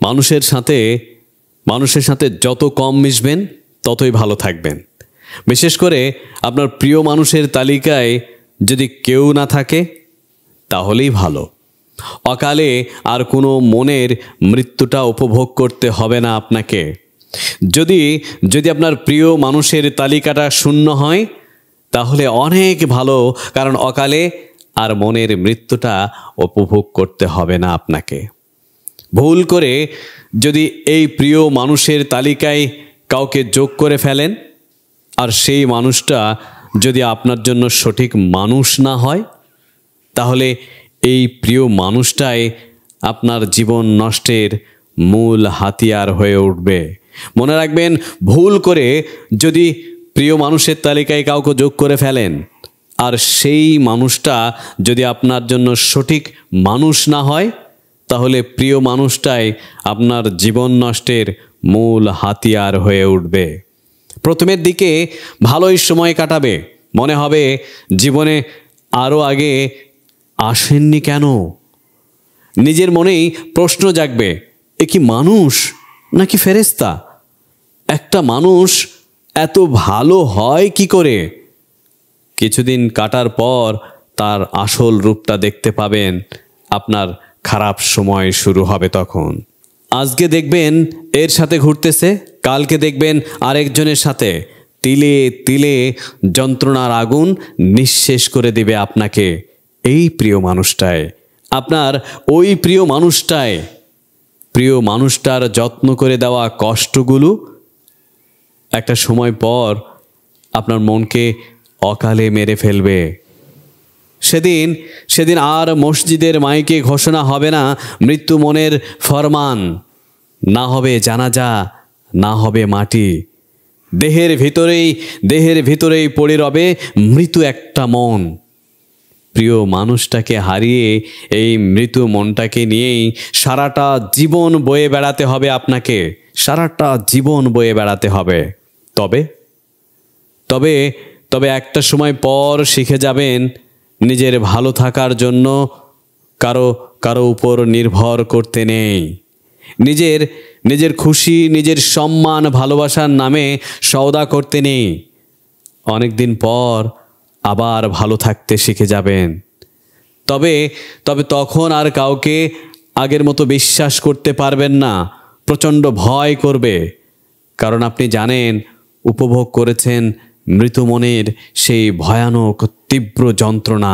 মানুষের সাথে যত কম মিশবেন ততই ভালো থাকবেন। বিশেষ করে আপনার প্রিয় মানুষের তালিকায় যদি কেউ না থাকে তাহলেই ভালো। অকালে আর কোনো মনের মৃত্যুটা উপভোগ করতে হবে না আপনাকে। যদি আপনার প্রিয় মানুষের তালিকাটা শূন্য হয় তাহলে অনেক ভালো, কারণ অকালে আর মনের মৃত্যুটা উপভোগ করতে হবে না আপনাকে। ভুল করে যদি এই প্রিয় মানুষের তালিকায় কাউকে যোগ করে ফেলেন, আর সেই মানুষটা যদি আপনার জন্য সঠিক মানুষ না হয়, তাহলে এই প্রিয় মানুষটাই আপনার জীবন নষ্টের মূল হাতিয়ার হয়ে উঠবে। মনে রাখবেন, ভুল করে যদি প্রিয় মানুষের তালিকায় কাউকে যোগ করে ফেলেন, আর সেই মানুষটা যদি আপনার জন্য সঠিক মানুষ না হয়, তাহলে প্রিয় মানুষটাই আপনার জীবন নষ্টের মূল হাতিয়ার হয়ে উঠবে। প্রথমের দিকে ভালোই সময় কাটাবে, মনে হবে জীবনে আরও আগে আসেননি কেন। নিজের মনেই প্রশ্ন জাগবে, এ কি মানুষ নাকি ফেরেশতা? একটা মানুষ এত ভালো হয় কি করে? কিছুদিন কাটার পর তার আসল রূপটা দেখতে পাবেন। আপনার খারাপ সময় শুরু হবে তখন। আজকে দেখবেন এর সাথে ঘুরতেছে, কালকে দেখবেন আরেকজনের সাথে। তিলে তিলে যন্ত্রণার আগুন নিঃশেষ করে দিবে আপনাকে এই প্রিয় মানুষটায়। আপনার ওই প্রিয় মানুষটার যত্ন করে দেওয়া কষ্টগুলো একটা সময় পর আপনার মনকে অকালে মেরে ফেলবে। সেদিন আর মসজিদের মাইকে ঘোষণা হবে না মৃত্যু মনের ফরমান, না হবে জানাজা, না হবে মাটি। দেহের ভিতরেই পড়ে রবে মৃত্যু একটা মন। প্রিয় মানুষটাকে হারিয়ে এই মৃত্যু মনটাকে নিয়েই সারাটা জীবন বয়ে বেড়াতে হবে আপনাকে, সারাটা জীবন বয়ে বেড়াতে হবে। তবে একটা সময় পর শিখে যাবেন নিজের ভালো থাকার জন্য কারো উপর নির্ভর করতে নেই। নিজের খুশি, নিজের সম্মান, ভালোবাসার নামে সওদা করতে নেই। অনেকদিন পর আবার ভালো থাকতে শিখে যাবেন। তবে তখন আর কাউকে আগের মতো বিশ্বাস করতে পারবেন না, প্রচণ্ড ভয় করবে। কারণ আপনি জানেন, উপভোগ করেছেন মৃত মনের সেই ভয়ানক তীব্র যন্ত্রণা।